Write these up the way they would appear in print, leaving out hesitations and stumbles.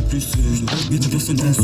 plus mais que personne t'a su.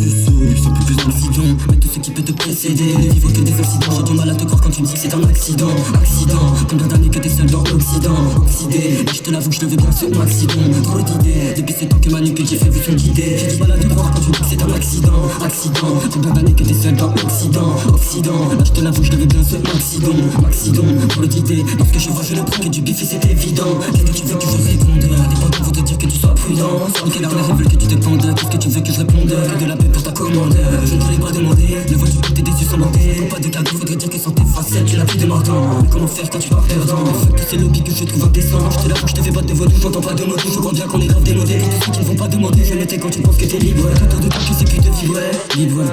Sans plus d'accident, mais tout ce qui peut te précéder. Ne vivre que des accidents, j'ai du mal à te croire quand tu me dis que c'est un accident. Accident, combien d'années que t'es seul dans l'Occident. Oxydé, et je te l'avoue que je te veux bien sur mon accident. Trop d'idées, depuis ce temps que ma nuque j'ai fait vous son guidée. J'ai du mal à te croire quand tu me dis que c'est un accident. Accident, combien d'années que t'es seul dans l'Occident. Occident, là je te l'avoue que je te veux bien sur mon accident. Accident, trop d'idées, dans ce que je vois je le prends que du bif et c'est évident. Qu'est-ce que tu veux que je réponde? Des potes vont te dire que tu sois prudent. Sur quelle heure veulent que tu te pendes? Qu'est-ce que tu veux que je réponde? Que de la paix pour ta commande. Je ne te l'ai pas demandé. Ne vois-tu pas tes yeux sans bander? Pas de cadeau, faudrait dire que sans tes facettes tu l'as plus de mordant. Mais comment faire quand tu pars perdant? Tous ces lobbies que je trouve indécents. Je te l'avoue, je te fais pas de vaudou, j'entends pas de mots. Je crois bien qu'on est grave démodé. Pour tous ceux qui ne vont pas demander, je l'étais quand tu penses que t'es libre. Tout de temps tu sais plus de vivre. Libre,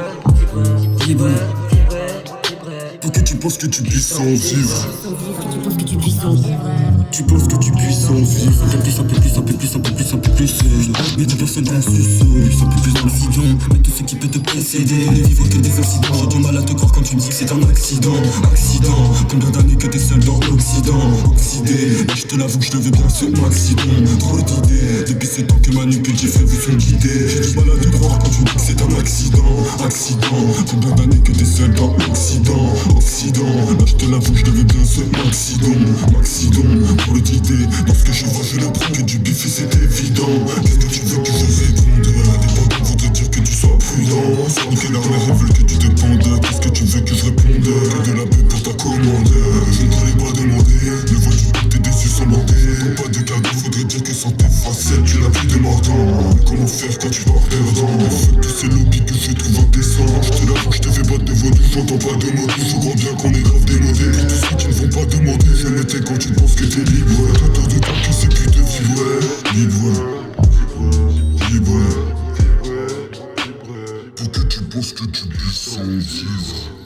libre. Pour que tu penses que tu puisses en vivre. Tu penses que tu puisses en vivre. Tu penses que tu puisses en vivre. Un peu plus, un peu plus, un peu plus, un peu plus, un peu plus. Mais que personne t'a su. Un peu plus d'accident, mais tout ce qui peut te précéder. Ne vivre que des accidents, j'ai du mal à te croire quand tu me dis que c'est un accident. Accident, combien d'années que t'es seul dans l'Occident. Oxydé, mais je te l'avoue que je te veux bien sur mon accident. Trop d'idées, depuis ce temps que ma nuque j'ai fait vous sont guidés. J'ai du mal à te croire quand tu me dis que c'est un accident. Accident, combien d'années que t'es seul dans l'Occident. Occident, là je te l'avoue que je te veux bien sur mon accident. Trop d'idées, dans ce que je vois je le prends que du bif et c'est évident. Qu'est-ce que tu veux que je réponde? Des potes vont te dire que tu sois prudent. Sur quelle heure les veulent que tu te pendes? Qu'est-ce que tu veux que je réponde? Que de la paix pour ta commande. Je ne te l'ai pas demandé. Ne vois-tu pas tes yeux sans bander? Pas de cadeau, faudrait dire que sans tes facettes tu n'as plus de mordant. Mais comment faire quand tu pars perdant? Fuck tous ces lobbies que je trouve indécents. Je te l'avoue, je te fais pas de vaudou, j'entends pas de mots. Je crois bien qu'on est grave démodé. Pour tous ceux qui ne vont pas demander, je l'étais quand tu penses que t'es libre. Tout de temps tu sais plus de vivre. Libre, libre. Pour que tu penses que tu puisses en vivre.